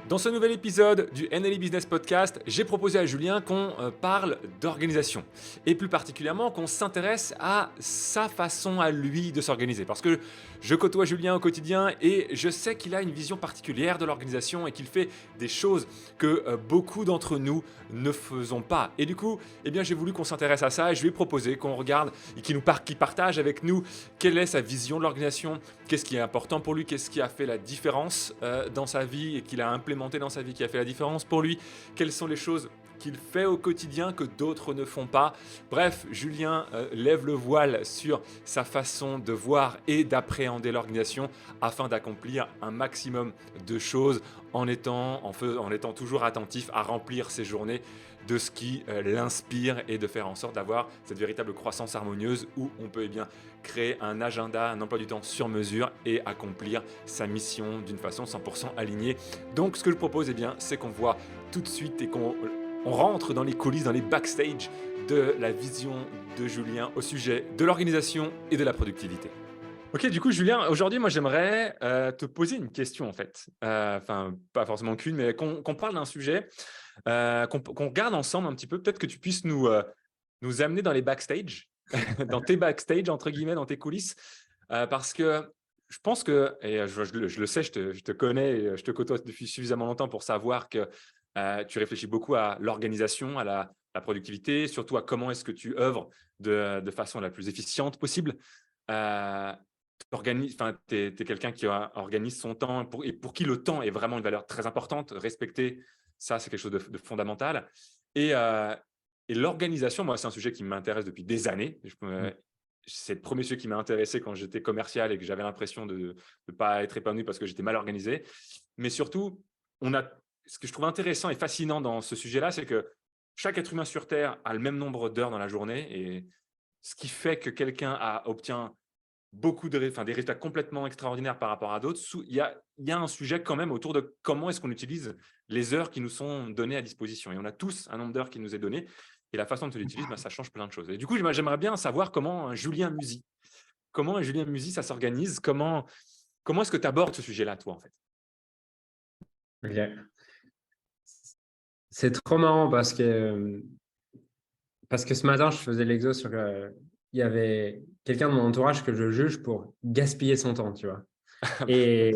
Dans ce nouvel épisode du NLE Business Podcast, j'ai proposé à Julien qu'on parle d'organisation et plus particulièrement qu'on s'intéresse à sa façon à lui de s'organiser. Parce que je côtoie Julien au quotidien et je sais qu'il a une vision particulière de l'organisation et qu'il fait des choses que beaucoup d'entre nous ne faisons pas. Et du coup, eh bien, j'ai voulu qu'on s'intéresse à ça et je lui ai proposé qu'on regarde et qu'il partage avec nous quelle est sa vision de l'organisation, qu'est-ce qui est important pour lui, qu'est-ce qui a fait la différence dans sa vie et qu'il a implémenté dans sa vie qui a fait la différence pour lui, quelles sont les choses qu'il fait au quotidien que d'autres ne font pas. Bref, Julien lève le voile sur sa façon de voir et d'appréhender l'organisation afin d'accomplir un maximum de choses en étant toujours attentif à remplir ses journées de ce qui l'inspire et de faire en sorte d'avoir cette véritable croissance harmonieuse où on peut créer un agenda, un emploi du temps sur mesure et accomplir sa mission d'une façon 100% alignée. Donc ce que je propose, c'est qu'on voit tout de suite et qu'on rentre dans les coulisses, dans les backstage de la vision de Julien au sujet de l'organisation et de la productivité. Ok, du coup, Julien, aujourd'hui, moi, j'aimerais te poser une question, en fait. Enfin, pas forcément qu'une, mais qu'on parle d'un sujet, qu'on regarde ensemble un petit peu. Peut-être que tu puisses nous amener dans les backstage, dans tes backstage, entre guillemets, dans tes coulisses. Parce que je pense que, et je le sais, je te connais, et je te côtoie depuis suffisamment longtemps pour savoir que tu réfléchis beaucoup à l'organisation, à la productivité, surtout à comment est-ce que tu œuvres de façon la plus efficiente possible. Tu es quelqu'un qui organise son temps et pour qui le temps est vraiment une valeur très importante. Respecter ça, c'est quelque chose de fondamental. Et, euh, et l'organisation, moi, c'est un sujet qui m'intéresse depuis des années. C'est le premier sujet qui m'a intéressé quand j'étais commercial et que j'avais l'impression de ne pas être épanoui parce que j'étais mal organisé. Mais surtout, ce que je trouve intéressant et fascinant dans ce sujet-là, c'est que chaque être humain sur Terre a le même nombre d'heures dans la journée. Et ce qui fait que quelqu'un obtient des résultats complètement extraordinaires par rapport à d'autres. Il y a un sujet quand même autour de comment est-ce qu'on utilise les heures qui nous sont données à disposition. Et on a tous un nombre d'heures qui nous est donné. Et la façon dont on l'utilise, ça change plein de choses. Et du coup, j'aimerais bien savoir comment un Julien Musi, ça s'organise. Comment est-ce que tu abordes ce sujet-là, toi, en fait? Ok. C'est trop marrant parce que ce matin, je faisais l'exo sur il y avait quelqu'un de mon entourage que je juge pour gaspiller son temps, tu vois. Et,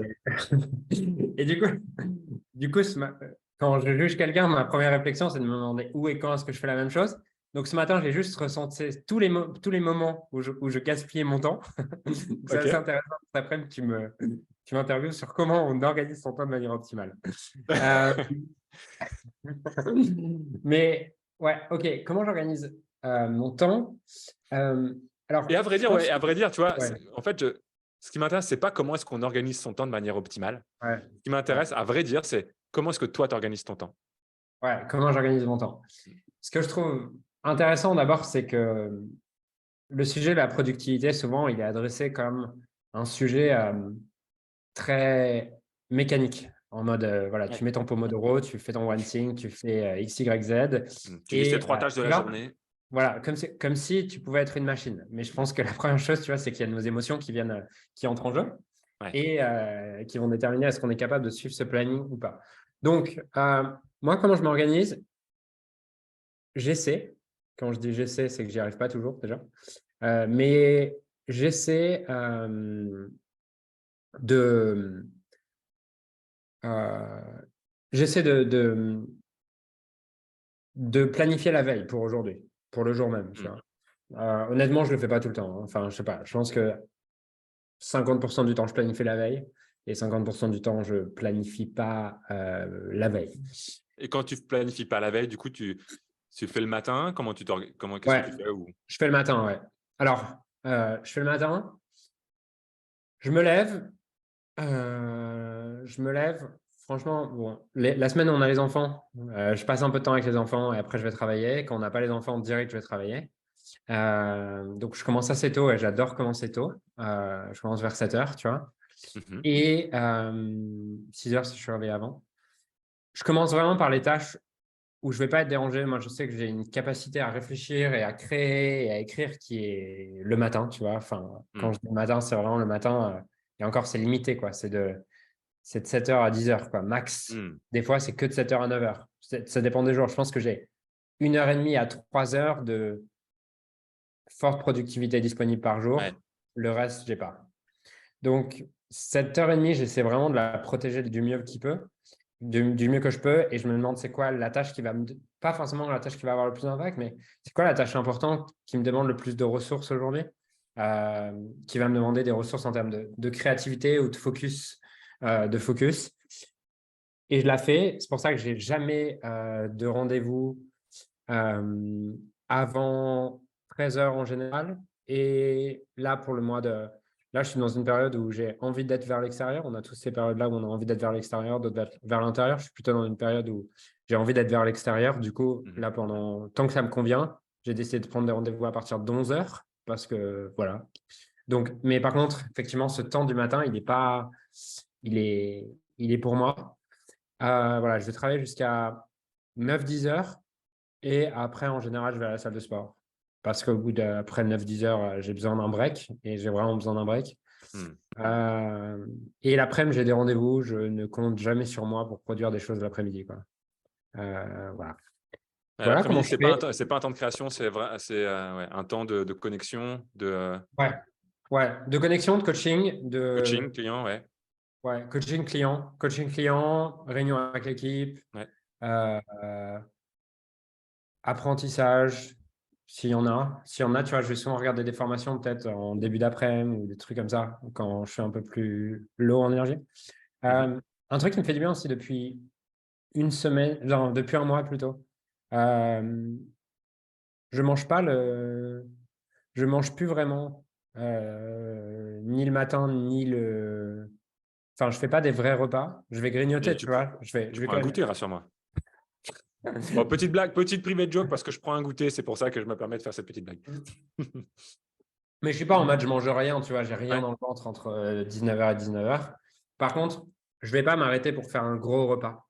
et du coup quand je juge quelqu'un, ma première réflexion, c'est de me demander où et quand est-ce que je fais la même chose. Donc ce matin, j'ai juste ressenti tous les moments où je gaspillais mon temps. C'est assez Ok. intéressant cet après-midi tu m'interviews sur comment on organise son temps de manière optimale. Euh, Mais ouais, ok. Comment j'organise mon temps? Euh, Et alors, à vrai je dire, ouais, pense à que vrai dire, tu vois, ouais, en fait, ce qui m'intéresse, c'est pas comment est-ce qu'on organise son temps de manière optimale. ouais, Ce qui ouais, m'intéresse, à vrai dire, c'est comment est-ce que toi, tu organises ton temps. ouais. Comment j'organise mon temps? Ce que je trouve intéressant d'abord, c'est que le sujet de la productivité, souvent, il est adressé comme un sujet très mécanique. En mode, voilà, Ouais. tu mets ton Pomodoro, tu fais ton one thing, tu fais X, Y, Z. Tu listes tes Et 3 tâches de tu la vas. journée. Voilà, comme si tu pouvais être une machine. Mais je pense que la première chose, tu vois, c'est qu'il y a nos émotions qui entrent en jeu Ouais. et qui vont déterminer est-ce qu'on est capable de suivre ce planning ou pas. Donc, moi, comment je m'organise? J'essaie. Quand je dis j'essaie, c'est que j'y arrive pas toujours déjà. Mais j'essaie de, euh, j'essaie de planifier la veille pour aujourd'hui, pour le jour même. Tu Mmh. vois. Honnêtement, je le fais pas tout le temps, hein. Enfin, je sais pas. Je pense que 50% du temps, je planifie la veille et 50% du temps, je planifie pas la veille. Et quand tu planifies pas la veille, du coup, tu fais le matin? Qu'est-ce que Ouais, tu fais ou... je fais le matin, ouais. Alors, je fais le matin, je me lève, franchement, bon, la semaine, on a les enfants, je passe un peu de temps avec les enfants et après, je vais travailler. Quand on n'a pas les enfants, direct, je vais travailler. Donc, je commence assez tôt et j'adore commencer tôt. Je commence vers 7 heures, tu vois. Mmh. Et 6 heures si je suis réveillé avant. Je commence vraiment par les tâches où je ne vais pas être dérangé. Moi, je sais que j'ai une capacité à réfléchir et à créer et à écrire qui est le matin, tu vois. Enfin, quand Mmh. je dis le matin, c'est vraiment le matin. Et encore, c'est limité, quoi. C'est c'est de 7h à 10h, quoi, max. Hmm. Des fois, c'est que de 7h à 9h. Ça dépend des jours. Je pense que j'ai 1h30 à 3h de forte productivité disponible par Ouais. jour. Le reste, j'ai pas. Donc, cette heure et demie, j'essaie vraiment de la protéger du mieux qu'il peut, du mieux que je peux. Et je me demande, c'est quoi la tâche qui va pas forcément la tâche qui va avoir le plus d'impact, mais c'est quoi la tâche importante qui me demande le plus de ressources aujourd'hui, qui va me demander des ressources en termes de créativité ou de focus, Et je la fais. C'est pour ça que j'ai jamais de rendez-vous avant 13h en général. Et là, pour le mois de... Là, je suis dans une période où j'ai envie d'être vers l'extérieur. On a tous ces périodes-là où on a envie d'être vers l'extérieur, d'autres vers l'intérieur. Je suis plutôt dans une période où j'ai envie d'être vers l'extérieur. Du coup, Mhm. là, pendant tant que ça me convient, j'ai décidé de prendre des rendez-vous à partir de 11h parce que, voilà. Donc, mais par contre, effectivement, ce temps du matin, il n'est pas... Il est, il est pour moi. Voilà, je vais travailler jusqu'à 9-10 heures. Et après, en général, je vais à la salle de sport. Parce qu'au bout d'après 9-10 heures, j'ai besoin d'un break. Et j'ai vraiment besoin d'un break. Hmm. Et l'après-midi, j'ai des rendez-vous. Je ne compte jamais sur moi pour produire des choses l'après-midi, quoi. Voilà. Voilà comment L'après-midi, je fais. c'est pas un temps de création, c'est ouais, un temps de connexion, de Ouais. Ouais. De connexion, de coaching, coaching client, ouais. ouais, coaching client, réunion avec l'équipe, Ouais. euh, apprentissage, s'il y en a. S'il y en a, tu vois, je vais souvent regarder des formations peut-être en début d'après-midi ou des trucs comme ça, quand je suis un peu plus low en énergie. Mhm. Un truc qui me fait du bien aussi depuis une semaine, genre depuis un mois plutôt, euh, je mange pas je mange plus vraiment ni le matin ni le, enfin je fais pas des vrais repas. Je vais Et grignoter, tu vois. Je tu vais prends quand un même. goûter, rassure-moi. Bon, petite blague, petite private joke parce que je prends un goûter, c'est pour ça que je me permets de faire cette petite blague. Mais je suis pas en mode je mange rien, tu vois, j'ai rien Ouais, dans le ventre entre 19h et 19h. Par contre, je vais pas m'arrêter pour faire un gros repas,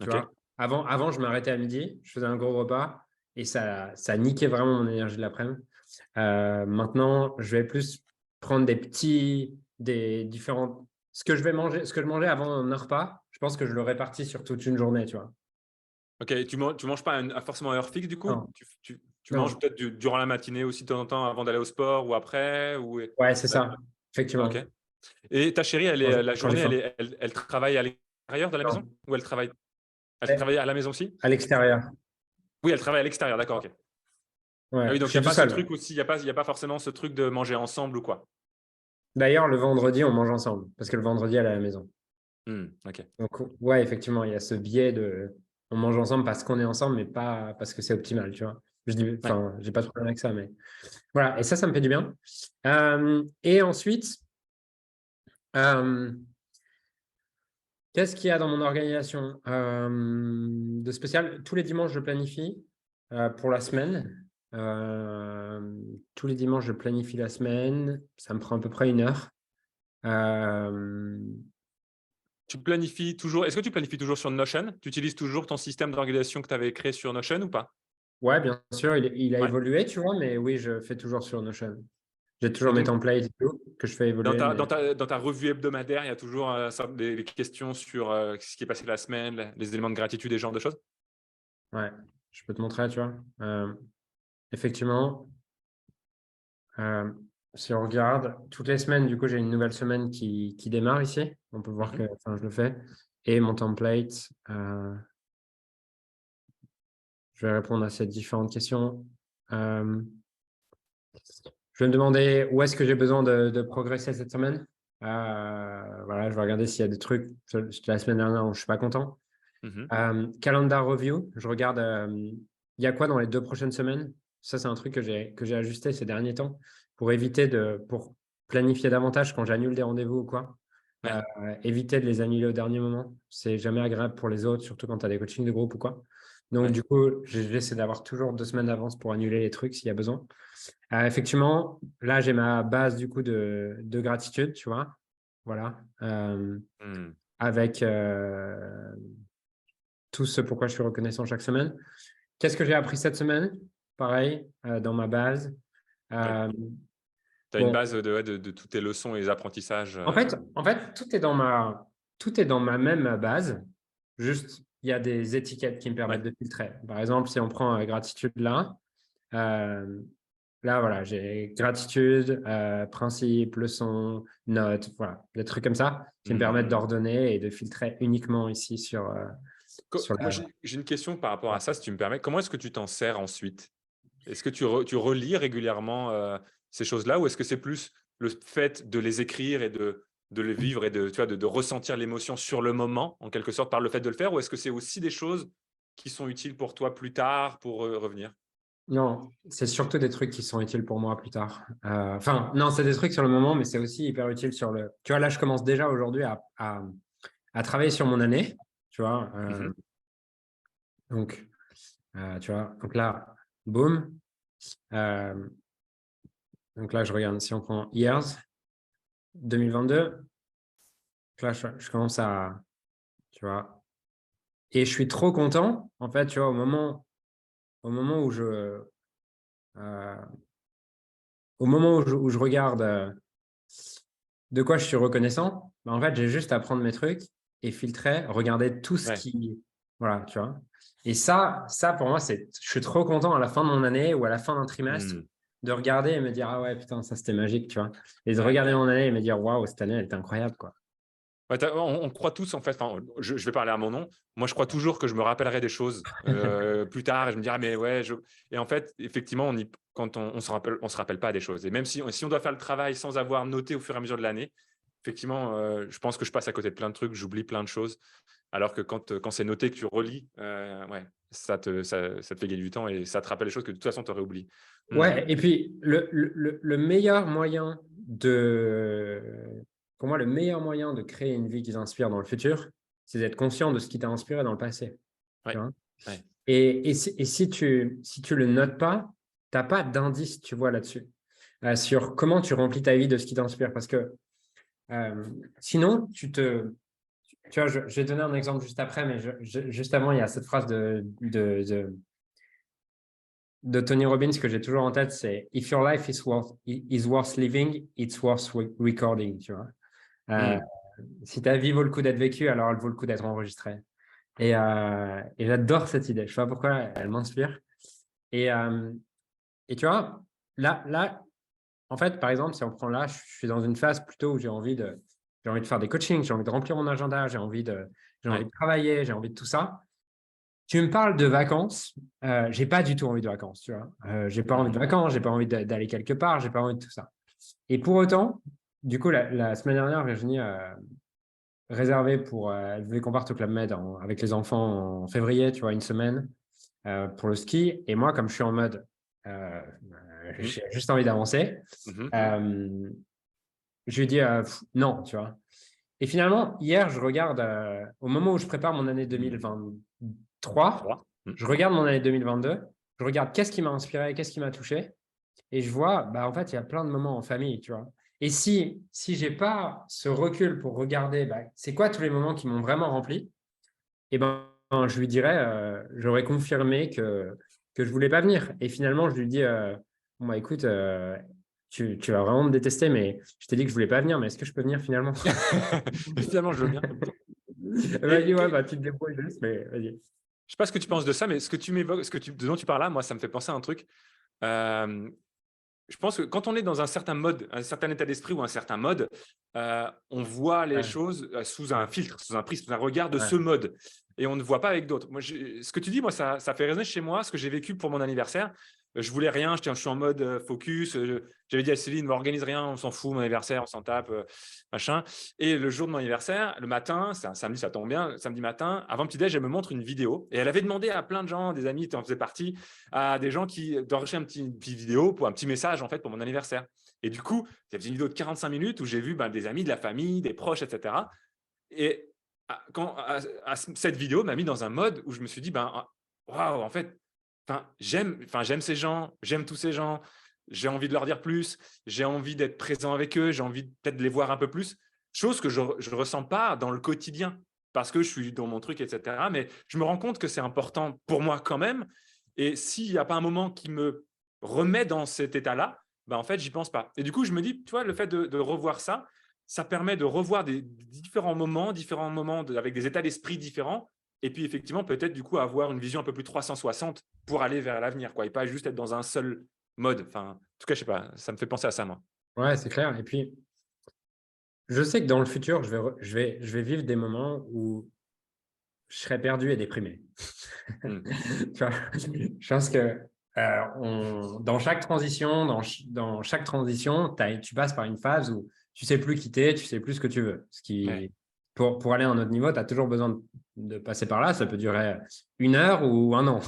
tu ok. vois. Avant, je m'arrêtais à midi, je faisais un gros repas et ça niquait vraiment mon énergie de l'après-midi. Maintenant, je vais plus prendre des différents. Ce que je vais manger, ce que je mangeais avant un repas, je pense que je le répartis sur toute une journée, tu vois. Ok, tu manges pas forcément à heure fixe du coup? Non, Tu manges non. peut-être durant la matinée aussi de temps en temps avant d'aller au sport ou après ou... Ouais, c'est ça, Ok. effectivement. Et ta chérie, la Quand j'ai journée, faim. elle travaille à l'extérieur de la maison Non. ou elle travaille à la maison aussi? À l'extérieur. Oui, elle travaille à l'extérieur, d'accord, ok. Ah Ouais, oui, je donc il n'y suis a tout pas ce seul. truc aussi, il y a pas forcément ce truc de manger ensemble ou quoi. D'ailleurs, le vendredi, on mange ensemble parce que le vendredi, elle est à la maison. Ok. Donc, ouais, effectivement, il y a ce biais de on mange ensemble parce qu'on est ensemble, mais pas parce que c'est optimal, tu vois. Je dis, Ouais. enfin, j'ai pas de problème avec ça, mais voilà. Et ça me fait du bien. Et ensuite, euh, qu'est-ce qu'il y a dans mon organisation de spécial? Tous les dimanches, je planifie pour la semaine. Tous les dimanches, je planifie la semaine. Ça me prend à peu près 1 heure. Euh, Tu planifies toujours, est-ce que tu planifies toujours sur Notion? Tu utilises toujours ton système d'organisation que tu avais créé sur Notion ou pas? Ouais, bien sûr, il a Ouais. évolué, tu vois, mais oui, je fais toujours sur Notion. J'ai toujours Et mes donc, templates et tout que je fais évoluer, mais dans ta revue hebdomadaire, il y a toujours des questions sur ce qui est passé la semaine, les éléments de gratitude et ce genre de choses? ouais, je peux te montrer, tu vois. Effectivement, euh, si on regarde, toutes les semaines, du coup, j'ai une nouvelle semaine qui démarre ici. On peut voir que, Mhm. enfin, je le fais. Et mon template, je vais répondre à ces différentes questions. Euh, je vais me demander où est-ce que j'ai besoin de progresser cette semaine. Voilà, je vais regarder s'il y a des trucs la semaine dernière où je suis pas content. Mhm. Calendar review, je regarde il y a quoi dans les 2 prochaines semaines. Ça, c'est un truc que j'ai ajusté ces derniers temps pour éviter pour planifier davantage quand j'annule des rendez-vous ou quoi. Ouais. Éviter de les annuler au dernier moment. C'est jamais agréable pour les autres, surtout quand tu as des coachings de groupe ou quoi. Donc, Ouais. du coup, j'essaie d'avoir toujours 2 semaines d'avance pour annuler les trucs s'il y a besoin. Effectivement, là, j'ai ma base du coup de gratitude, tu vois. Voilà. Hmm. Avec tout ce pourquoi je suis reconnaissant chaque semaine. Qu'est-ce que j'ai appris cette semaine? Pareil, dans ma base. Ouais. Euh, Tu as une bon, base de toutes tes leçons et les apprentissages. en fait, tout est tout est dans ma même base. Juste, il y a des étiquettes qui me Ouais. permettent de filtrer. Par exemple, si on prend gratitude là, là, voilà, j'ai gratitude, principe, leçon, note, voilà, des trucs comme ça qui me permettent Hmm. d'ordonner et de filtrer uniquement ici sur Moi, la. j'ai une question par rapport à ça, si tu me permets. Comment est-ce que tu t'en sers ensuite? Est-ce que tu relis régulièrement ces choses-là ou est-ce que c'est plus le fait de les écrire et de les vivre et tu vois, de ressentir l'émotion sur le moment, en quelque sorte, par le fait de le faire, ou est-ce que c'est aussi des choses qui sont utiles pour toi plus tard pour revenir? Non, c'est surtout des trucs qui sont utiles pour moi plus tard. Enfin, non, c'est des trucs sur le moment, mais c'est aussi hyper utile sur le. Tu vois, là, je commence déjà aujourd'hui à travailler sur mon année, tu vois. Mhm. Donc, tu vois, donc là, boum. Euh, donc là, je regarde, si on prend Years 2022, donc là, je commence à, tu vois, et je suis trop content, en fait, tu vois, au moment où euh, où je regarde de quoi je suis reconnaissant, bah, en fait, j'ai juste à prendre mes trucs et filtrer, regarder tout ce Ouais. qui, voilà, tu vois. Et ça pour moi, je suis trop content à la fin de mon année ou à la fin d'un trimestre Hmm. de regarder et me dire, ah ouais, putain, ça c'était magique, tu vois. Et de Ouais. regarder mon année et me dire, waouh, cette année, elle était incroyable, quoi. Ouais, on croit tous, en fait, enfin, je vais parler à mon nom, moi je crois toujours que je me rappellerai des choses plus tard et je me dirai, ah, mais ouais, et en fait, effectivement, quand on se rappelle pas des choses. Et même si on doit faire le travail sans avoir noté au fur et à mesure de l'année, effectivement, je pense que je passe à côté de plein de trucs, j'oublie plein de choses. Alors que quand c'est noté, que tu relis, ouais, ça te fait gagner du temps et ça te rappelle les choses que de toute façon, tu aurais oubliées. Hmm. Ouais, et puis le meilleur moyen pour moi, le meilleur moyen de créer une vie qui t'inspire dans le futur, c'est d'être conscient de ce qui t'a inspiré dans le passé. Tu Ouais, vois. ouais. Et si tu le notes pas, tu n'as pas d'indice, tu vois, là-dessus, sur comment tu remplis ta vie de ce qui t'inspire. Parce que sinon, tu vois, je vais donner un exemple juste après, mais juste avant, il y a cette phrase de Tony Robbins que j'ai toujours en tête, c'est If your life is worth living, it's worth recording, tu vois. Euh, Hmm. si ta vie vaut le coup d'être vécue, alors elle vaut le coup d'être enregistrée. Et j'adore cette idée. Je sais pas pourquoi elle m'inspire. Et, euh, et tu vois, là, en fait, par exemple, si on prend là, je suis dans une phase plutôt où j'ai envie de faire des coachings, j'ai envie de remplir mon agenda, j'ai envie Ouais. de travailler, j'ai envie de tout ça. Tu me parles de vacances, j'ai pas du tout envie de vacances, tu vois. J'ai pas envie de Hmm. vacances, j'ai pas envie d'aller quelque part, j'ai pas envie de tout ça. Et pour autant, du coup, la semaine dernière, Virginie a réservé elle voulait qu'on parte au Club Med avec les enfants en février, tu vois, une semaine pour le ski. Et moi, comme je suis en mode, Hmm. j'ai juste envie d'avancer, Mhm. euh, je lui ai dit non, tu vois. Et finalement, hier, je regarde, au moment où je prépare mon année Hmm. 2023, 3. Hmm. je regarde mon année 2022, je regarde qu'est-ce qui m'a inspiré, qu'est-ce qui m'a touché, et je vois, bah, en fait, il y a plein de moments en famille, tu vois. Et si j'ai pas ce recul pour regarder, bah, c'est quoi tous les moments qui m'ont vraiment rempli, et ben, je lui dirais, j'aurais confirmé que je voulais pas venir. Et finalement, je lui dis, bon, bah, écoute, tu vas vraiment me détester, mais je t'ai dit que je voulais pas venir, mais est-ce que je peux venir finalement? Finalement, je veux bien. Elle m'a dit, ouais, bah, tu te débrouilles juste, mais vas-y. Je sais pas ce que tu penses de ça, mais ce que tu m'évoques, ce dont tu parles là, moi, ça me fait penser à un truc. Euh, je pense que quand on est dans un certain mode, un certain état d'esprit ou un certain mode, on voit les Ouais, choses sous un filtre, sous un prisme, sous un regard de ce ouais, mode. Et on ne voit pas avec d'autres. Moi, ce que tu dis, moi, ça fait résonner chez moi, ce que j'ai vécu pour mon anniversaire. Je voulais rien, je suis en mode focus. J'avais dit à Céline, ne organise rien, on s'en fout, mon anniversaire, on s'en tape, machin. Et le jour de mon anniversaire, le matin, c'est un samedi, ça tombe bien, samedi matin, avant le petit-déj, elle me montre une vidéo. Et elle avait demandé à plein de gens, des amis, tu en faisais partie, à des gens qui d'enregistrer une petite vidéo pour un petit message en fait pour mon anniversaire. Et du coup, il y avait une vidéo de 45 minutes où j'ai vu des amis, de la famille, des proches, etc. Et cette vidéo m'a mis dans un mode où je me suis dit, waouh, en fait, j'aime ces gens, j'aime tous ces gens, j'ai envie de leur dire plus, j'ai envie d'être présent avec eux, j'ai envie peut-être de les voir un peu plus, chose que je ne ressens pas dans le quotidien parce que je suis dans mon truc, etc. Mais je me rends compte que c'est important pour moi quand même. Et s'il n'y a pas un moment qui me remet dans cet état-là, en fait, j'y pense pas. Et du coup, je me dis, tu vois, le fait de revoir ça, ça permet de revoir des différents moments avec des états d'esprit différents. Et puis, effectivement, peut-être, du coup, avoir une vision un peu plus 360 pour aller vers l'avenir, quoi, et pas juste être dans un seul mode. Enfin, en tout cas, je sais pas, ça me fait penser à ça, moi. Ouais, c'est clair. Et puis, je sais que dans le futur, je vais vivre des moments où je serai perdu et déprimé. Mmh. Tu vois, je pense que dans chaque transition, dans chaque transition, tu passes par une phase où tu sais plus quitter, tu sais plus ce que tu veux. Ouais, Pour aller à un autre niveau, tu as toujours besoin de passer par là. Ça peut durer 1 heure ou 1 an.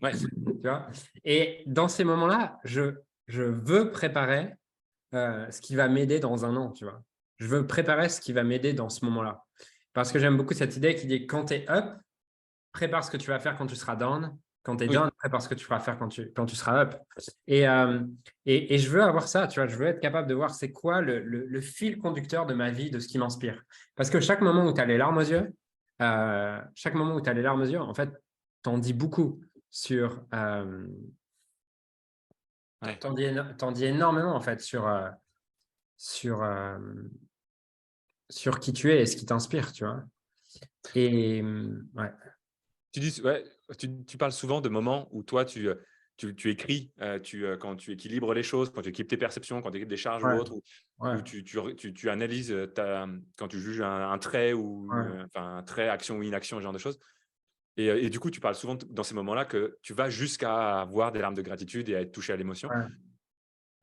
ouais, Tu vois. Et dans ces moments-là, je veux préparer ce qui va m'aider dans 1 an. Tu vois. Je veux préparer ce qui va m'aider dans ce moment-là. Parce que j'aime beaucoup cette idée qui dit quand tu es up, prépare ce que tu vas faire quand tu seras down. Quand tu es oui, down, prépare ce que tu vas faire quand tu seras up. Et je veux avoir ça, tu vois, je veux être capable de voir c'est quoi le fil conducteur de ma vie, de ce qui m'inspire. Parce que chaque moment où tu as les larmes aux yeux, en fait, t'en dis beaucoup sur, ouais. t'en dis énormément en fait sur, sur qui tu es et ce qui t'inspire, tu vois. Et ouais. Tu dis ouais, tu parles souvent de moments où toi tu écris, quand tu équilibres les choses, quand tu équipes tes perceptions, quand tu équipes des charges ou Ouais, autres, ouais, où tu analyses, quand tu juges un trait ou ouais, enfin un trait, action ou inaction, ce genre de choses. Et du coup, tu parles souvent dans ces moments-là que tu vas jusqu'à avoir des larmes de gratitude et à être touché à l'émotion. ouais,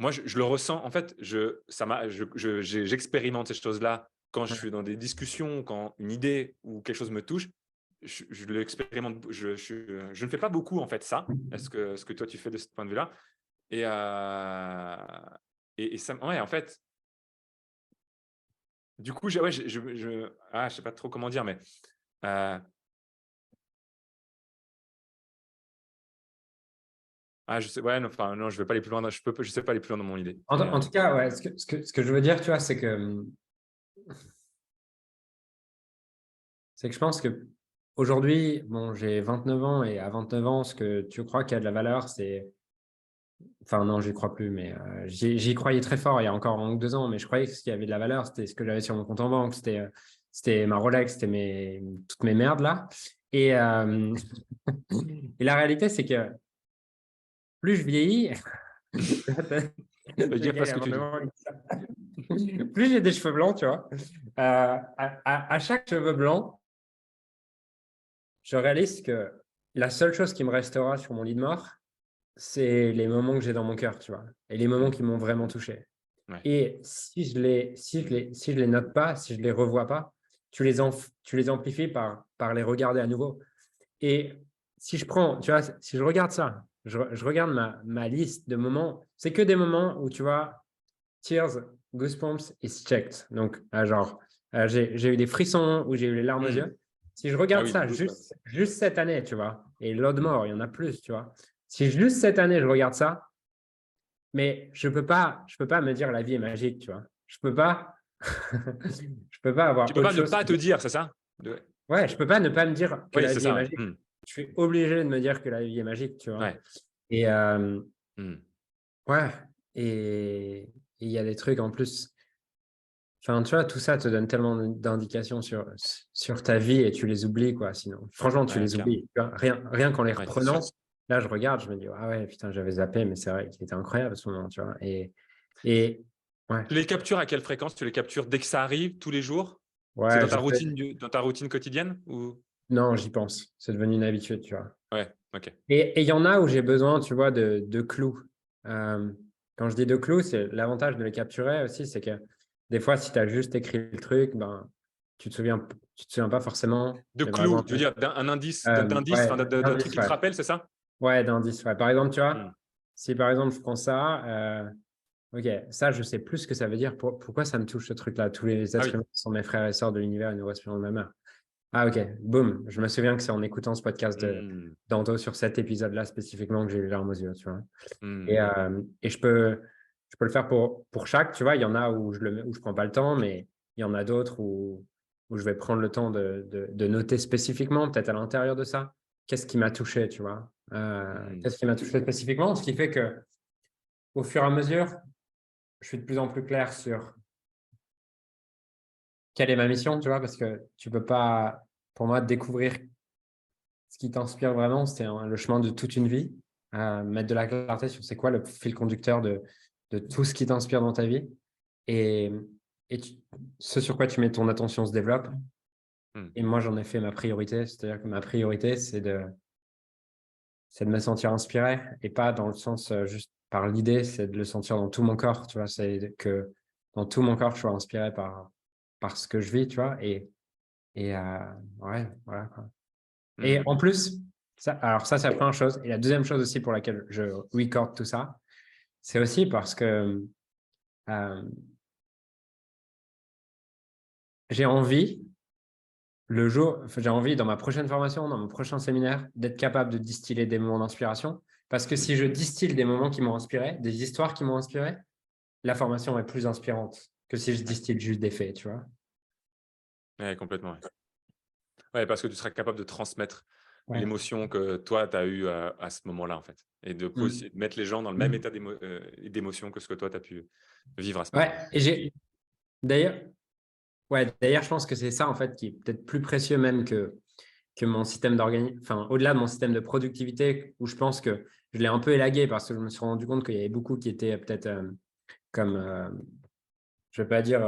Moi, je le ressens. En fait, j'expérimente ces choses-là quand je ouais. suis dans des discussions, quand une idée ou quelque chose me touche. Je l'expérimente. Je ne fais pas beaucoup, en fait, ça. Est-ce que ce que toi, tu fais de ce point de vue-là. Et, et ça, ouais, en fait, du coup, ouais, je sais pas trop comment dire, mais euh, je sais, ouais, non, enfin, non, je vais pas aller plus loin. Je sais pas aller plus loin dans mon idée. Mais, En tout cas, ouais, ce que je veux dire, tu vois, c'est que je pense que aujourd'hui, bon, j'ai 29 ans et à 29 ans, ce que tu crois qu'il y a de la valeur, c'est. Enfin, non, j'y crois plus, mais j'y croyais très fort il y a encore 1 ou 2 ans, mais je croyais que ce qui avait de la valeur, c'était ce que j'avais sur mon compte en banque, c'était ma Rolex, c'était toutes mes merdes là. Et, et la réalité, c'est que plus je vieillis, fais le gaffe gars, à il ce a que tu dis. vraiment plus j'ai des cheveux blancs, tu vois. À chaque cheveu blanc, je réalise que la seule chose qui me restera sur mon lit de mort, c'est les moments que j'ai dans mon cœur, tu vois, et les moments Hmm, qui m'ont vraiment touché. ouais. Et si je les note pas, si je les revois pas, tu les amplifies par les regarder à nouveau. Et si je prends, tu vois, si je regarde ça, je regarde ma liste de moments, c'est que des moments où tu vois, tears, goosebumps is checked. Donc, genre, j'ai eu des frissons ou j'ai eu les larmes aux Hmm. yeux. Si je Ah regarde oui, du ça coup, juste cette année, tu vois, et hmm. l'Odmore, il y en a plus, tu vois. Si juste cette année, je regarde ça, mais je peux pas me dire la vie est magique, tu vois. Je peux pas, je peux pas Tu avoir peux autre pas ne chose. pas te dire, c'est ça? Ouais, je peux pas ne pas me dire que Oui, la c'est vie est ça. magique. Hmm. Je suis obligé de me dire que la vie est magique, tu vois. Ouais. Et Hmm. ouais, et il y a des trucs en plus. Enfin, tu vois, tout ça te donne tellement d'indications sur ta vie et tu les oublies, quoi. Sinon, franchement, tu Ouais, les clairement. oublies. Tu vois, rien qu'en les Ouais, c'est sûr. reprenant, là, je regarde, je me dis, ah ouais, putain, j'avais zappé, mais c'est vrai qu'il était incroyable ce moment, tu vois. Et ouais, Tu les captures à quelle fréquence? Tu les captures dès que ça arrive, tous les jours? C'est ouais, dans ta routine quotidienne ou? non, j'y pense. C'est devenu une habitude, tu vois. Ouais, OK. Et il y en a où j'ai besoin, tu vois, de clous. Euh, Quand je dis de clous, c'est l'avantage de les capturer aussi, c'est que des fois, si tu as juste écrit le truc, ben, tu te souviens pas forcément. De Mais par clous, exemple, tu veux dire un indice, d'indice, ouais, enfin d'un truc d'indice, qui te ouais. rappelle, c'est ça? Ouais, d'indice, ouais. Par exemple, tu Mmh. vois, si par exemple je prends ça, ok, ça, je sais plus ce que ça veut dire. Pourquoi ça me touche ce truc-là? Tous les Ah êtres oui. humains sont mes frères et sœurs de l'univers et nous respirons de ma mère. Ah, ok, boum. Je me souviens que c'est en écoutant ce podcast Mmh. d'Anto sur cet épisode-là spécifiquement que j'ai eu les larmes aux yeux, tu vois. Mmh. Et je peux le faire pour chaque, tu vois. Il y en a où où je prends pas le temps, mais il y en a d'autres où je vais prendre le temps de noter spécifiquement, peut-être à l'intérieur de ça, qu'est-ce qui m'a touché, tu vois. Mmh. Qu'est-ce qui m'a touché spécifiquement, ce qui fait que au fur et à mesure, je suis de plus en plus clair sur quelle est ma mission, tu vois, parce que tu peux pas, pour moi, découvrir ce qui t'inspire vraiment, c'est le chemin de toute une vie. Mettre de la clarté sur c'est quoi le fil conducteur de tout ce qui t'inspire dans ta vie. Et, ce sur quoi tu mets ton attention se développe. Hmm. Et moi, j'en ai fait ma priorité. C'est-à-dire que ma priorité, c'est de me sentir inspiré et pas dans le sens juste par l'idée, c'est de le sentir dans tout mon corps, tu vois. C'est que dans tout mon corps, je sois inspiré par ce que je vis, tu vois. Ouais, voilà, quoi. Et Hmm. en plus, alors ça, c'est la première chose. Et la deuxième chose aussi pour laquelle je record tout ça, c'est aussi parce que euh, j'ai envie, j'ai envie dans ma prochaine formation, dans mon prochain séminaire, d'être capable de distiller des moments d'inspiration. Parce que si je distille des moments qui m'ont inspiré, des histoires qui m'ont inspiré, la formation est plus inspirante que si je distille juste des faits, tu vois. Ouais, complètement. Ouais. Ouais, parce que tu seras capable de transmettre Ouais. l'émotion que toi, tu as eue à ce moment-là, en fait. Et de Mm. mettre les gens dans le même état d'émotion que ce que toi, tu as pu vivre à ce Ouais, moment-là. et d'ailleurs, d'ailleurs, je pense que c'est ça, en fait, qui est peut-être plus précieux même que mon système d'organisation, enfin, au-delà de mon système de productivité, où je pense que je l'ai un peu élagué parce que je me suis rendu compte qu'il y avait beaucoup qui étaient peut-être comme, je ne veux pas dire,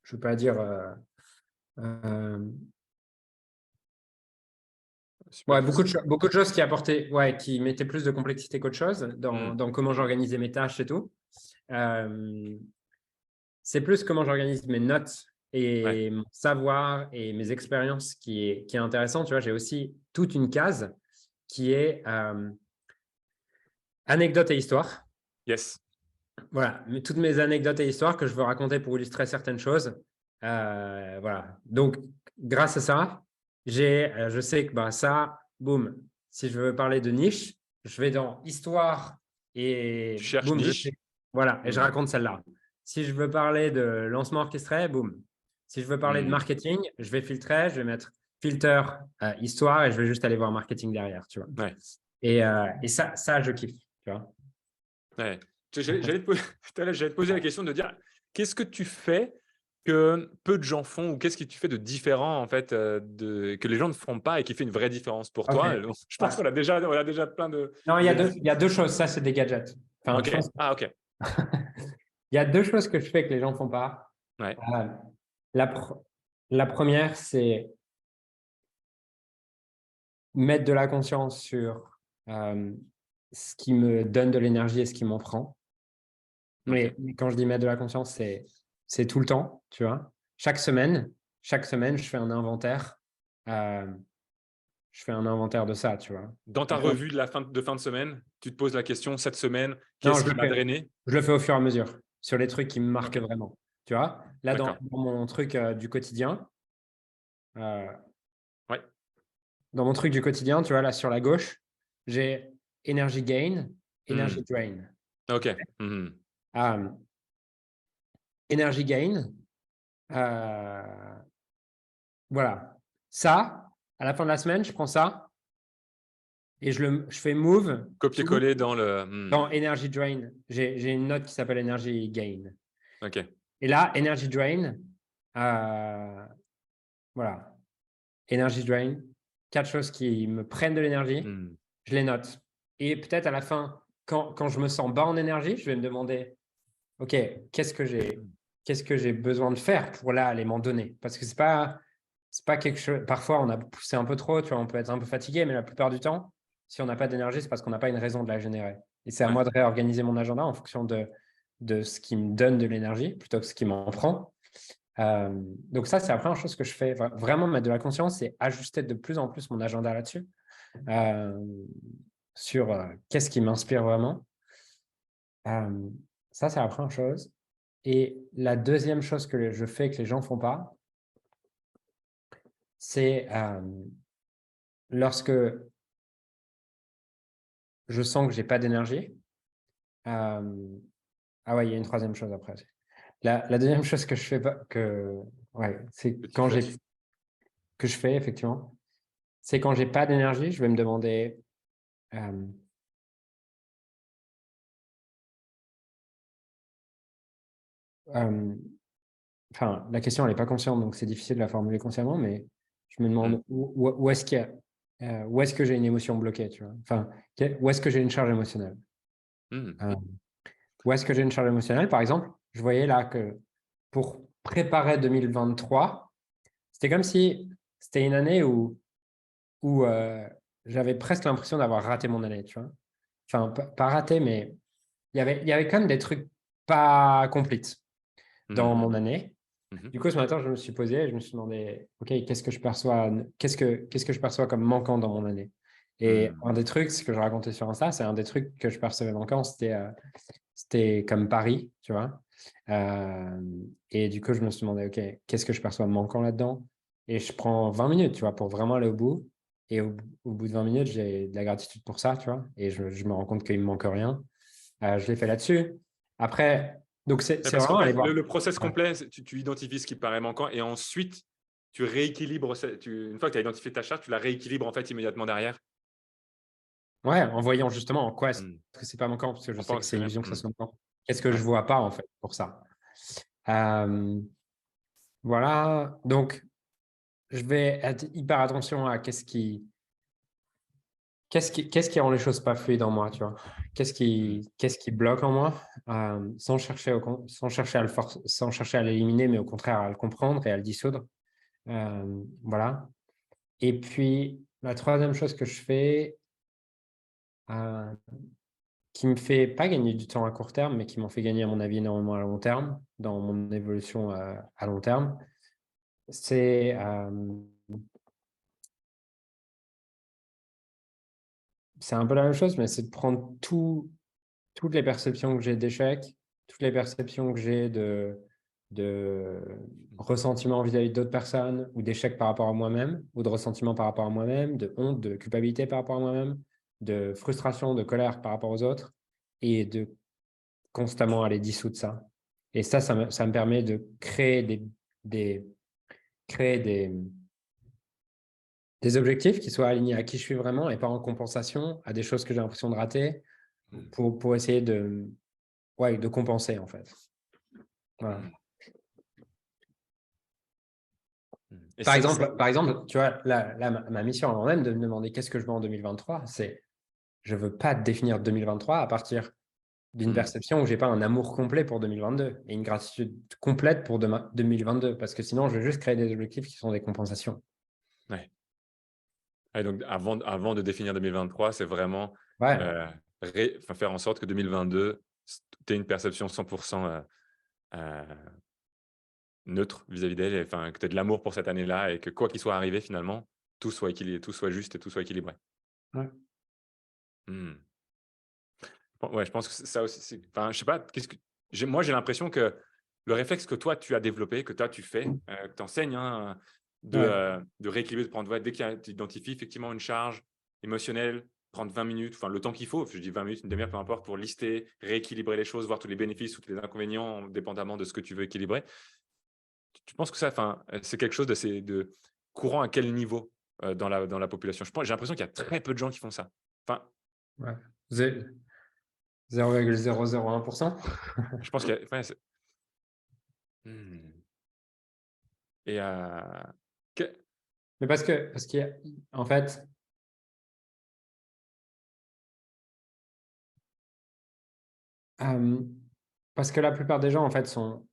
je veux pas dire, euh, ouais, Super. beaucoup de choses qui apportaient, ouais, qui mettaient plus de complexité qu'autre chose Hmm. dans comment j'organisais mes tâches et tout. Euh, c'est plus comment j'organise mes notes Ouais. et mon savoir et mes expériences qui est intéressant. Tu vois, j'ai aussi toute une case qui est anecdotes et histoires. Yes. Voilà, toutes mes anecdotes et histoires que je veux raconter pour illustrer certaines choses. Voilà. Donc, grâce à ça, je sais que bah, ça, boum, si je veux parler de niche, je vais dans histoire Tu et cherches boum, je niche. sais. Voilà, et je Hmm. raconte celle-là. Si je veux parler de lancement orchestré, boum. Si je veux parler de Hmm. marketing, je vais filtrer, je vais mettre filter histoire et je vais juste aller voir marketing derrière, tu vois. Ouais. Et ça, je kiffe, tu vois. Ouais. J'allais te poser, tout à l'heure, j'allais te poser la question de dire qu'est-ce que tu fais que peu de gens font ou qu'est-ce que tu fais de différent en fait que les gens ne font pas et qui fait une vraie différence pour Ok. toi. Je pense Ouais. on a déjà plein de Non, d'exemples. il y a deux choses. Ça, c'est des gadgets. Enfin, Ok. je pense Ah ok. il y a deux choses que je fais que les gens ne font pas. Ouais. Euh, la, pr- la première, c'est mettre de la conscience sur ce qui me donne de l'énergie et ce qui m'en prend. Ok. Mais quand je dis mettre de la conscience, c'est tout le temps, tu vois. Chaque semaine, je fais un inventaire. euh, je fais un inventaire de ça, tu vois. Dans ta revue de fin de semaine, tu te poses la question cette semaine, Non, qu'est-ce qui m'a drainé? je le fais au fur et à mesure sur les trucs qui me marquent Ok. vraiment. Tu vois, là, D'accord. dans mon truc du quotidien, euh, Ouais. dans mon truc du quotidien, tu vois, là sur la gauche, j'ai energy gain, Hmm. energy drain. Ok. Mhm. Euh, energy gain, euh, voilà. Ça, à la fin de la semaine, je prends ça et je fais move tout Copier-coller dans le. dans energy drain. J'ai une note qui s'appelle energy gain. Ok. Et là, energy drain, euh, voilà. Energy drain, quatre choses qui me prennent de l'énergie, Hmm. je les note. Et peut-être à la fin, quand je me sens bas en énergie, je vais me demander, OK, qu'est-ce que j'ai besoin de faire pour là aller m'en donner? Parce que c'est pas quelque chose. Parfois, on a poussé un peu trop, tu vois, on peut être un peu fatigué, mais la plupart du temps, si on n'a pas d'énergie, c'est parce qu'on n'a pas une raison de la générer. Et c'est à Ouais. moi de réorganiser mon agenda en fonction de ce qui me donne de l'énergie plutôt que ce qui m'en prend. Donc ça, c'est la première chose que je fais, vraiment mettre de la conscience et ajuster de plus en plus mon agenda là-dessus, euh, sur qu'est-ce qui m'inspire vraiment. Euh, ça, c'est la première chose. Et la deuxième chose que je fais que les gens ne font pas, c'est lorsque je sens que j'ai pas d'énergie. Ah ouais, il y a une troisième chose après. La deuxième chose que je fais pas, ouais, c'est Que tu fais. que je fais effectivement, c'est quand j'ai pas d'énergie, je vais me demander euh, euh, enfin, la question, elle n'est pas consciente, donc c'est difficile de la formuler consciemment, mais je me Hmm. demande où est-ce où est-ce que j'ai une émotion bloquée, tu vois? Enfin, où est-ce que j'ai une charge émotionnelle? Hmm. Euh, Où est-ce que j'ai une charge émotionnelle? Par exemple, je voyais là que pour préparer 2023, c'était comme si c'était une année où j'avais presque l'impression d'avoir raté mon année, tu vois. Enfin, pas raté, mais il y avait quand même des trucs pas complètes dans Hmm. mon année. Mhm. Du coup, ce matin, je me suis posé et je me suis demandé, OK, qu'est-ce que je perçois comme manquant dans mon année? Et Hmm. un des trucs, ce que je racontais sur Insta, c'est un des trucs que je percevais manquant, c'était comme Paris, tu vois. Euh, et du coup, je me suis demandé, OK, qu'est-ce que je perçois manquant là-dedans? Et je prends 20 minutes, tu vois, pour vraiment aller au bout. Et au bout de 20 minutes, j'ai de la gratitude pour ça, tu vois. Et je me rends compte qu'il ne me manque rien. Je l'ai fait là-dessus. Après, donc Ouais, c'est parce qu'en vraiment aller fait, voir. le process Ouais. complet, tu identifies ce qui paraît manquant et ensuite, tu rééquilibres. Une fois que tu as identifié ta charge, tu la rééquilibres en fait immédiatement derrière. Ouais, en voyant justement en quoi est-ce Hmm. que c'est pas manquant, parce que je On sais que pense c'est que une rien. illusion que ça Hmm. soit manquant. Qu'est-ce que je Ouais. vois pas en fait pour ça? Euh, voilà. Donc, je vais être hyper attention à qu'est-ce qui rend les choses pas fluides en moi, tu vois? Hmm. Qu'est-ce qui bloque en moi, sans chercher à l'éliminer, mais au contraire à le comprendre et à le dissoudre. Voilà. Et puis, la troisième chose que je fais, euh, qui me fait pas gagner du temps à court terme, mais qui m'en fait gagner, à mon avis, énormément à long terme, dans mon évolution à long terme, c'est c'est un peu la même chose, mais c'est de prendre toutes les perceptions que j'ai d'échec, toutes les perceptions que j'ai de ressentiment vis-à-vis d'autres personnes, ou d'échec par rapport à moi-même, ou de ressentiment par rapport à moi-même, de honte, de culpabilité par rapport à moi-même, de frustration, de colère par rapport aux autres, et de constamment aller dissoudre ça. Et ça me permet de des, créer des objectifs qui soient alignés à qui je suis vraiment et pas en compensation à des choses que j'ai l'impression de rater Hmm. pour essayer ouais, de compenser en fait. Voilà. Hmm. Hmm. Et c'est. Par exemple, tu vois, ma mission avant même de me demander qu'est-ce que je veux en 2023, c'est je veux pas définir 2023 à partir d'une Hmm. perception où j'ai pas un amour complet pour 2022 et une gratitude complète pour 2022 parce que sinon je vais juste créer des objectifs qui sont des compensations. Ouais. Ouais, donc avant de définir 2023, c'est vraiment Ouais, euh, faire en sorte que 2022, tu aies une perception 100% euh, neutre vis-à-vis d'elle, enfin, que tu aies de l'amour pour cette année-là et que quoi qu'il soit arrivé finalement, tout soit équilibré, tout soit juste et tout soit équilibré. ouais, Hmm. Ouais, je pense que ça aussi, enfin, je sais pas, moi j'ai l'impression que le réflexe que toi tu as développé, que toi tu fais, que tu enseignes, hein, ouais, de rééquilibrer, de prendre, ouais, dès que tu identifies effectivement une charge émotionnelle, prendre 20 minutes, enfin le temps qu'il faut, je dis 20 minutes, une demi-heure, peu importe, pour lister, rééquilibrer les choses, voir tous les bénéfices ou tous les inconvénients, dépendamment de ce que tu veux équilibrer. Tu penses que ça, enfin, c'est quelque chose de courant à quel niveau dans la population? J'ai l'impression qu'il y a très peu de gens qui font ça. Enfin, ouais. 0,001%. je pense qu'il y a, ouais, hmm. Et que- Mais parce qu'il y a, en fait, euh, parce que la plupart des gens, en fait, sont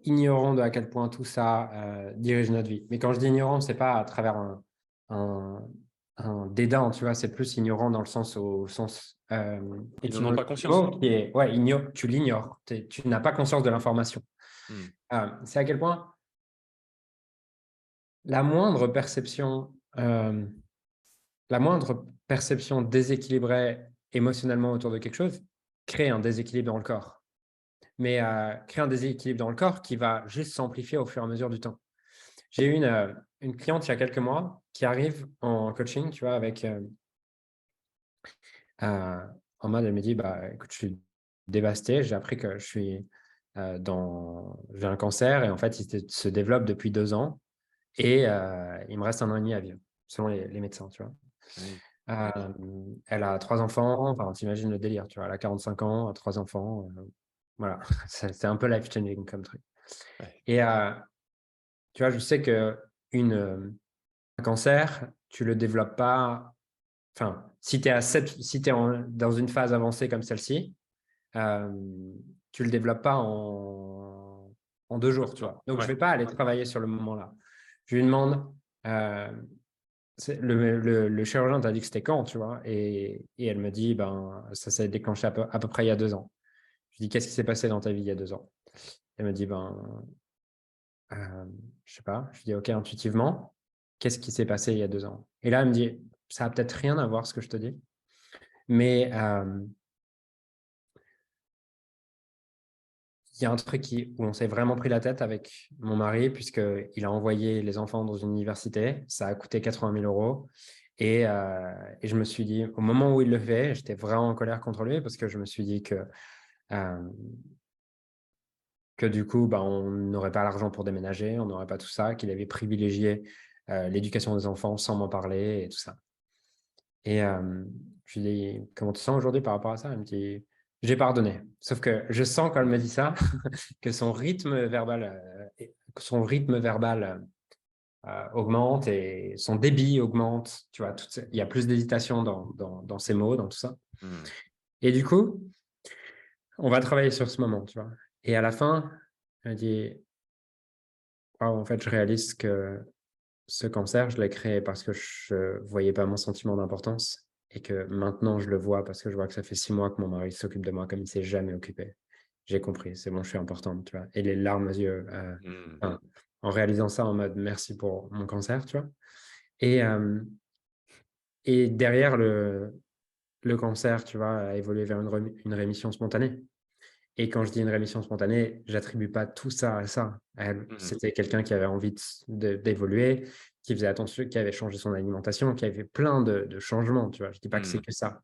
ignorants de à quel point tout ça dirige notre vie. Mais quand je dis ignorant, c'est pas à travers un, un dédain, tu vois, c'est plus ignorant dans le sens, au sens ils n'en ont pas étymologique du conscience. mot, qui est, ouais, tu l'ignores, tu n'as pas conscience de l'information. Hmm. C'est à quel point la moindre perception, euh, la moindre perception déséquilibrée émotionnellement autour de quelque chose crée un déséquilibre dans le corps. Mais crée un déséquilibre dans le corps qui va juste s'amplifier au fur et à mesure du temps. J'ai eu une cliente il y a quelques mois qui arrive en coaching, tu vois, avec en mode, elle me dit, bah, écoute, je suis dévasté, j'ai appris que j'ai un cancer et en fait, se développe depuis 2 ans et il me reste 1 an et demi à vivre, selon les médecins, tu vois. Oui. Elle a 3 enfants, enfin, t'imagines le délire, tu vois, elle a 45 ans, 3 enfants. Voilà, c'est un peu life-changing comme truc. Ouais. Et tu vois, je sais un cancer, tu le développes pas. Enfin, si tu es dans une phase avancée comme celle-ci, euh, tu le développes pas en 2 jours, tu vois. Donc, je Ouais. vais pas aller travailler sur le moment-là. Je lui demande, euh, le chirurgien t'a dit que c'était quand, tu vois, et elle me dit, ben, ça s'est déclenché à peu près il y a 2 ans. Je lui dis, qu'est-ce qui s'est passé dans ta vie il y a 2 ans? Elle me dit, ben, euh, je sais pas. Je lui dis, ok, intuitivement, qu'est-ce qui s'est passé il y a 2 ans? Et là, elle me dit, ça a peut-être rien à voir ce que je te dis, mais il y a un truc où on s'est vraiment pris la tête avec mon mari, puisqu'il a envoyé les enfants dans une université. Ça a coûté 80 000 euros. Et je me suis dit, au moment où il le fait, j'étais vraiment en colère contre lui parce que je me suis dit euh, que du coup, bah, on n'aurait pas l'argent pour déménager, on n'aurait pas tout ça, qu'il avait privilégié l'éducation des enfants sans m'en parler et tout ça. Et je lui dis, comment tu sens aujourd'hui par rapport à ça? Elle me dit, j'ai pardonné. Sauf que je sens quand elle me dit ça que son rythme verbal augmente et son débit augmente. Tu vois, il y a plus d'hésitation dans ses mots, dans tout ça. Hmm. Et du coup, on va travailler sur ce moment, tu vois. Et à la fin, elle dit, waouh, en fait, je réalise que ce cancer, je l'ai créé parce que je ne voyais pas mon sentiment d'importance et que maintenant, je le vois parce que je vois que ça fait 6 mois que mon mari s'occupe de moi comme il ne s'est jamais occupé. J'ai compris, c'est bon, je suis importante, tu vois. Et les larmes aux yeux, Hmm. enfin, en réalisant ça en mode merci pour mon cancer, tu vois. Et, euh, et derrière le cancer, tu vois, a évolué vers une rémission spontanée. Et quand je dis une rémission spontanée, j'attribue pas tout ça à ça. Hmm. C'était quelqu'un qui avait envie d'évoluer, qui faisait attention, qui avait changé son alimentation, qui avait plein de changements, tu vois. Je dis pas que c'est Hmm. que ça.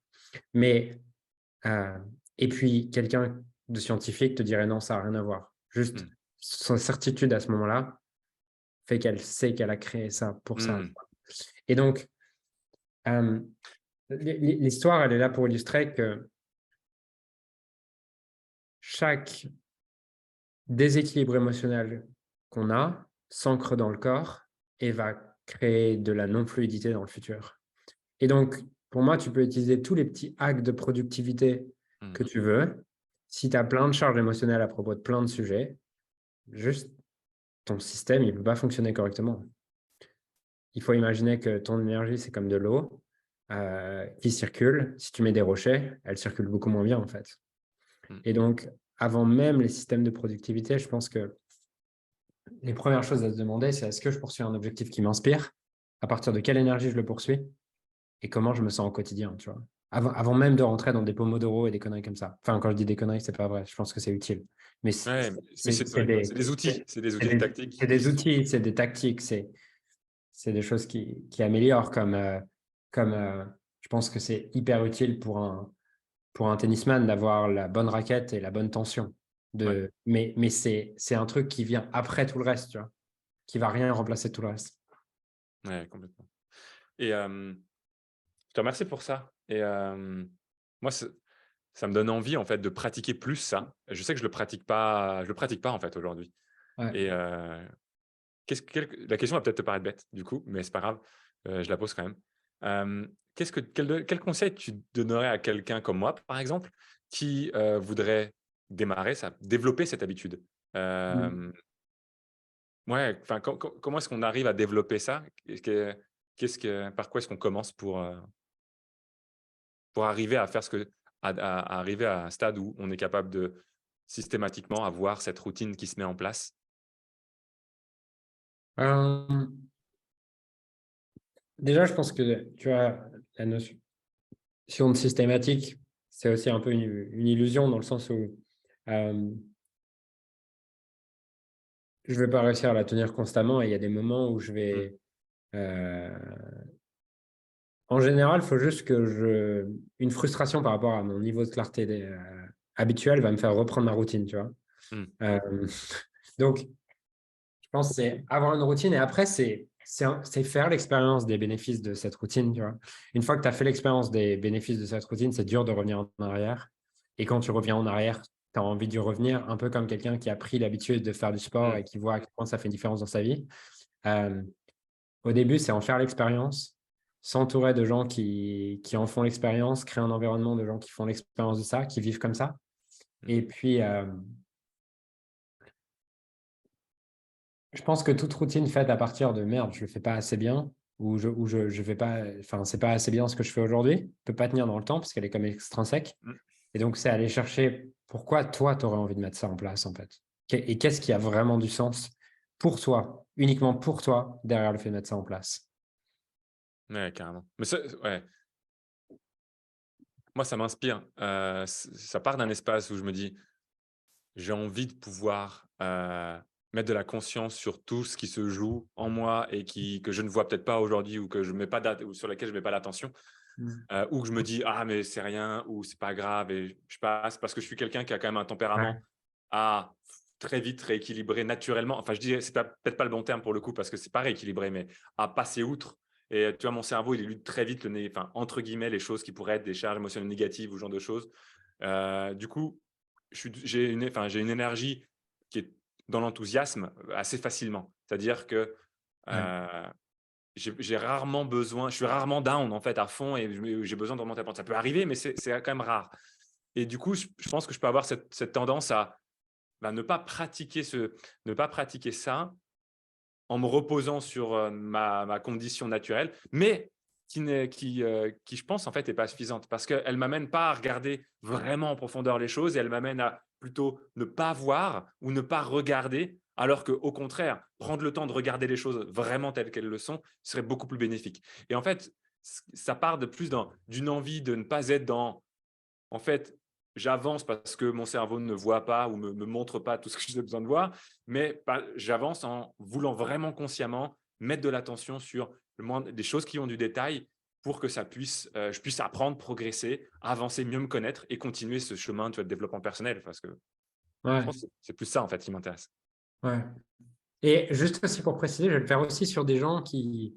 Mais, euh, et puis, quelqu'un de scientifique te dirait non, ça n'a rien à voir. Juste, Hmm. sa certitude à ce moment-là fait qu'elle sait qu'elle a créé ça pour ça. Hmm. Et donc, euh, l'histoire, elle est là pour illustrer que chaque déséquilibre émotionnel qu'on a s'ancre dans le corps et va créer de la non-fluidité dans le futur. Et donc, pour moi, tu peux utiliser tous les petits hacks de productivité Hmm. que tu veux. Si tu as plein de charges émotionnelles à propos de plein de sujets, juste ton système, il ne peut pas fonctionner correctement. Il faut imaginer que ton énergie, c'est comme de l'eau qui circule. Si tu mets des rochers, elle circule beaucoup moins bien, en fait. Hmm. Et donc, avant même les systèmes de productivité, je pense que les premières choses à se demander, c'est est-ce que je poursuis un objectif qui m'inspire? À partir de quelle énergie je le poursuis? Et comment je me sens au quotidien, tu vois? Avant même de rentrer dans des pomodoro et des conneries comme ça. Enfin, quand je dis des conneries, c'est pas vrai. Je pense que c'est utile. Mais Ouais, mais c'est ouais, c'est des outils, c'est des outils c'est tactiques qui des sont. outils, c'est des tactiques, c'est des choses qui améliorent comme je pense que c'est hyper utile pour un tennisman d'avoir la bonne raquette et la bonne tension. Ouais, Mais c'est un truc qui vient après tout le reste, tu vois, qui va rien remplacer tout le reste. ouais, complètement. Et je te remercie pour ça. Et moi, ça me donne envie en fait de pratiquer plus ça. Je sais que je le pratique pas en fait aujourd'hui. Ouais. Et la question va peut-être te paraître bête du coup, mais c'est pas grave, je la pose quand même. Quel conseil tu donnerais à quelqu'un comme moi, par exemple, qui, voudrait développer cette habitude? Mm. Hem, ouais, enfin, comment est-ce qu'on arrive à développer ça? Par quoi est-ce qu'on commence pour arriver à faire ce que à arriver à un stade où on est capable de systématiquement avoir cette routine qui se met en place? Euh, Déjà, je pense que tu vois, la notion de systématique, c'est aussi un peu une illusion dans le sens où euh, je ne vais pas réussir à la tenir constamment et il y a des moments où je Mmh. vais. En général, il faut juste une frustration par rapport à mon niveau de clarté habituel va me faire reprendre ma routine, tu vois. Mmh. Euh, donc, je pense que c'est avoir une routine et après, c'est faire l'expérience des bénéfices de cette routine, tu vois. Une fois que tu as fait l'expérience des bénéfices de cette routine, c'est dur de revenir en arrière. Et quand tu reviens en arrière, tu as envie d'y revenir, un peu comme quelqu'un qui a pris l'habitude de faire du sport et qui voit à quel point ça fait une différence dans sa vie. Au début, c'est en faire l'expérience, s'entourer de gens qui en font l'expérience, créer un environnement de gens qui font l'expérience de ça, qui vivent comme ça. Et puis, je pense que toute routine faite à partir de merde, je le fais pas assez bien, ou je vais pas, enfin, c'est pas assez bien ce que je fais aujourd'hui, peut pas tenir dans le temps parce qu'elle est comme extrinsèque. Et donc, c'est aller chercher pourquoi toi, tu aurais envie de mettre ça en place, en fait. Et qu'est-ce qui a vraiment du sens pour toi, uniquement pour toi, derrière le fait de mettre ça en place. Ouais, carrément. Mais ouais. Moi, ça m'inspire. Ça part d'un espace où je me dis, j'ai envie de pouvoir mettre de la conscience sur tout ce qui se joue en moi et que je ne vois peut-être pas aujourd'hui ou que je mets pas ou sur laquelle je mets pas l'attention. Ou que je me dis ah mais c'est rien ou c'est pas grave et je passe parce que je suis quelqu'un qui a quand même un tempérament à très vite rééquilibrer naturellement. Enfin, je dis c'est peut-être pas le bon terme pour le coup parce que c'est pas rééquilibrer, mais à passer outre. Et tu vois, mon cerveau, il élude très vite enfin, entre guillemets, les choses qui pourraient être des charges émotionnelles négatives ou ce genre de choses. Du coup, j'ai une énergie qui est dans l'enthousiasme assez facilement. C'est-à-dire que j'ai rarement besoin, je suis rarement down en fait à fond et j'ai besoin de remonter la pente. Ça peut arriver, mais c'est quand même rare. Et du coup, je pense que je peux avoir cette tendance à ne pas pratiquer ça en me reposant sur ma condition naturelle, mais qui, je pense, en fait, n'est pas suffisante parce qu'elle ne m'amène pas à regarder vraiment en profondeur les choses et elle m'amène à plutôt ne pas voir ou ne pas regarder, alors qu'au contraire, prendre le temps de regarder les choses vraiment telles qu'elles le sont serait beaucoup plus bénéfique. Et en fait, ça part de plus d'une envie de ne pas être dans, en fait, j'avance parce que mon cerveau ne voit pas ou me montre pas tout ce que j'ai besoin de voir, mais j'avance en voulant vraiment consciemment mettre de l'attention sur des choses qui ont du détail pour que je puisse apprendre, progresser, avancer, mieux me connaître et continuer ce chemin de développement personnel. Parce que je Ouais, pense que c'est plus ça en fait qui m'intéresse. ouais. Et juste aussi pour préciser, je vais le faire aussi sur des gens que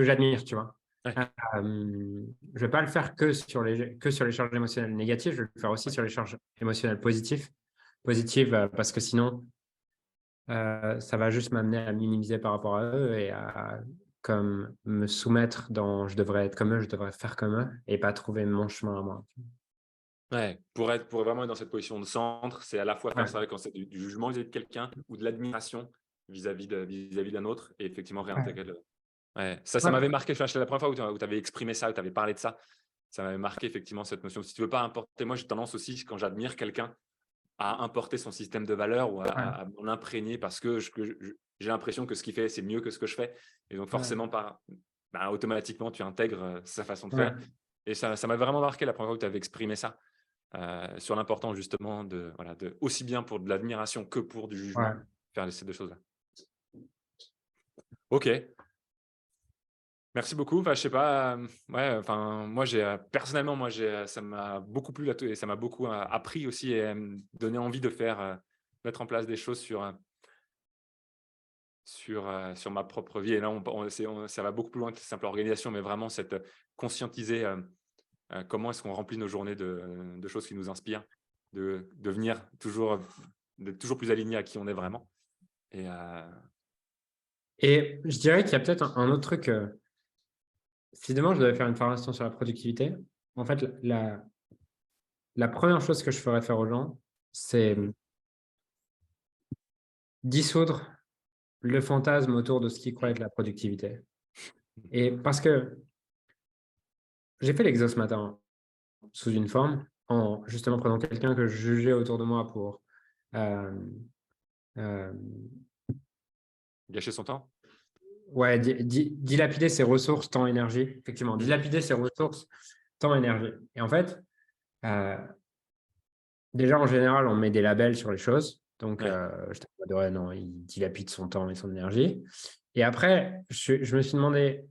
j'admire, tu vois. Ouais. Je vais pas le faire que sur les charges émotionnelles négatives, je vais le faire aussi sur les charges émotionnelles positives. Positives parce que sinon, ça va juste m'amener à minimiser par rapport à eux et à comme me soumettre dans je devrais être comme eux, je devrais faire comme eux et pas trouver mon chemin à moi. Ouais, pour vraiment être dans cette position de centre, c'est à la fois Ouais, faire ça quand c'est du jugement vis-à-vis de quelqu'un ou de l'admiration vis-à-vis d'un autre et effectivement ouais, réintégrer le. Ouais, ça m'avait ouais, marqué. Enfin, c'était la première fois où tu avais exprimé ça, où tu avais parlé de ça. Ça m'avait marqué effectivement cette notion. Si tu veux pas importer, moi j'ai tendance aussi, quand j'admire quelqu'un, à importer son système de valeurs ou ouais, à m'en imprégner parce que j'ai l'impression que ce qu'il fait, c'est mieux que ce que je fais. Et donc ouais, forcément, automatiquement, tu intègres sa façon de ouais, faire. Et ça m'a vraiment marqué la première fois où tu avais exprimé ça. Sur l'importance justement aussi bien pour de l'admiration que pour du ouais. jugement, faire ces deux choses-là. Ok, merci beaucoup. Enfin, je sais pas, ouais, enfin, moi, personnellement, ça m'a beaucoup plu et ça m'a beaucoup appris aussi et donné envie de mettre en place des choses sur ma propre vie. Et là, ça va beaucoup plus loin que la simple organisation, mais vraiment conscientiser comment est-ce qu'on remplit nos journées de choses qui nous inspirent, de devenir d'être toujours plus aligné à qui on est vraiment. Et Et je dirais qu'il y a peut-être un autre truc. Si demain je devais faire une formation sur la productivité, en fait, la première chose que je ferais faire aux gens, c'est dissoudre le fantasme autour de ce qu'ils croient être la productivité. Et parce que j'ai fait l'exo ce matin sous une forme, en justement prenant quelqu'un que je jugeais autour de moi pour euh, euh, gâcher son temps. ouais, dilapider ses ressources, temps, énergie. Effectivement, dilapider ses ressources, temps, énergie. Et en fait, euh, déjà, en général, on met des labels sur les choses. Donc, Ouais. je t'adorais, non, il dilapide son temps et son énergie. Et après, je me suis demandé,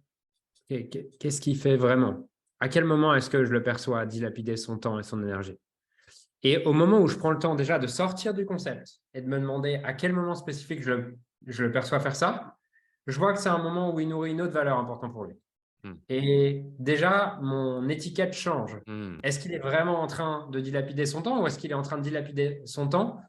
qu'est-ce qu'il fait vraiment? À quel moment est-ce que je le perçois dilapider son temps et son énergie? Et au moment où je prends le temps déjà de sortir du concept et de me demander à quel moment spécifique je le perçois faire ça, je vois que c'est un moment où il nourrit une autre valeur importante pour lui. Mmh. Et déjà, mon étiquette change. Mmh. Est-ce qu'il est vraiment en train de dilapider son temps ou est-ce qu'il est en train de dilapider son temps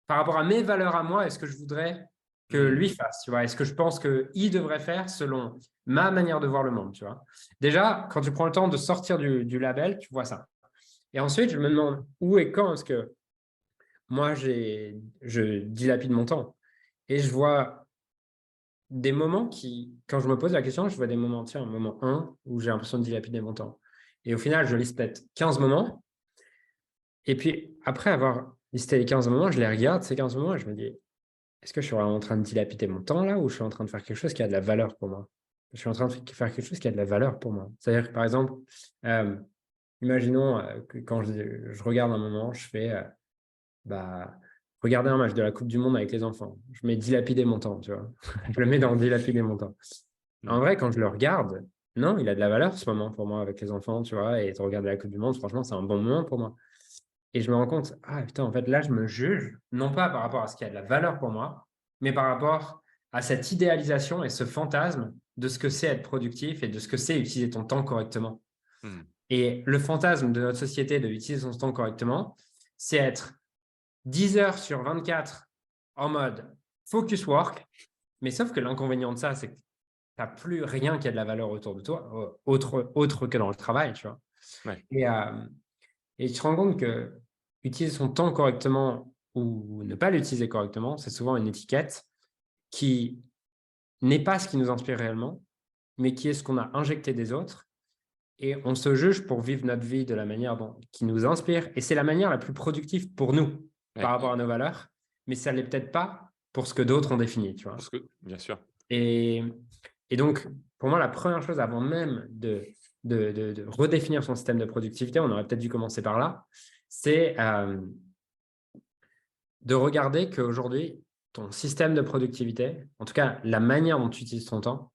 par rapport à mes valeurs à moi et ce que je voudrais que Mmh. lui fasse, tu vois? Est-ce que je pense qu'il devrait faire selon ma manière de voir le monde, tu vois? Déjà, quand tu prends le temps de sortir du label, tu vois ça. Et ensuite, je me demande où et quand est-ce que moi, je dilapide mon temps. Et je vois des moments quand je me pose la question, je vois des moments, tiens, un moment 1 où j'ai l'impression de dilapider mon temps. Et au final, je liste peut-être 15 moments. Et puis, après avoir listé les 15 moments, je les regarde, ces 15 moments, et je me dis, est-ce que je suis vraiment en train de dilapider mon temps là ou je suis en train de faire quelque chose qui a de la valeur pour moi? Je suis en train de faire quelque chose qui a de la valeur pour moi. C'est-à-dire que, par exemple, euh, imaginons que quand je regarde un moment, je fais bah, regarder un match de la Coupe du Monde avec les enfants. Je mets dilapider mon temps, tu vois. Je le mets dans dilapider mon temps. En Mmh. vrai, quand je le regarde, non, il a de la valeur ce moment pour moi avec les enfants, tu vois. Et de regarder la Coupe du Monde, franchement, c'est un bon moment pour moi. Et je me rends compte, ah putain, en fait, là, je me juge, non pas par rapport à ce qui a de la valeur pour moi, mais par rapport à cette idéalisation et ce fantasme de ce que c'est être productif et de ce que c'est utiliser ton temps correctement. Mmh. Et le fantasme de notre société de utiliser son temps correctement, c'est être 10 heures sur 24 en mode focus work, mais sauf que l'inconvénient de ça, c'est que tu n'as plus rien qui a de la valeur autour de toi, autre que dans le travail, tu vois. Ouais. Et tu te rends compte que utiliser son temps correctement ou ne pas l'utiliser correctement, c'est souvent une étiquette qui n'est pas ce qui nous inspire réellement, mais qui est ce qu'on a injecté des autres. Et on se juge pour vivre notre vie de la manière qui nous inspire. Et c'est la manière la plus productive pour nous par Ouais. rapport à nos valeurs, mais ça ne l'est peut-être pas pour ce que d'autres ont défini, tu vois. Parce que bien sûr. Et, et donc, pour moi, la première chose avant même de redéfinir son système de productivité, on aurait peut-être dû commencer par là, c'est de regarder qu'aujourd'hui, ton système de productivité, en tout cas la manière dont tu utilises ton temps,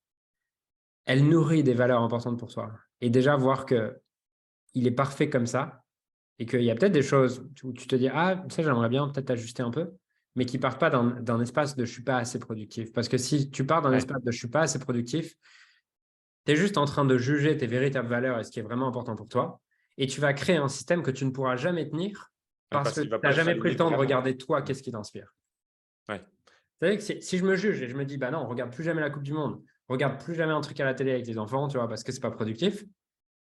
elle nourrit des valeurs importantes pour toi. Et déjà voir que il est parfait comme ça et qu'il y a peut-être des choses où tu te dis, ah, ça, j'aimerais bien peut-être ajuster un peu, mais qui partent pas d'un espace de je suis pas assez productif. Parce que si tu pars d'un Ouais. espace de je suis pas assez productif, tu es juste en train de juger tes véritables valeurs et ce qui est vraiment important pour toi. Et tu vas créer un système que tu ne pourras jamais tenir Ouais, parce parce que qu'il tu va n'as pas jamais pris s'aligner le temps de vraiment. regarder toi, Mmh. qu'est-ce qui t'inspire. Ouais. C'est-à-dire que si je me juge et je me dis, bah non, regarde plus jamais la Coupe du Monde, regarde plus jamais un truc à la télé avec les enfants, tu vois, parce que c'est pas productif,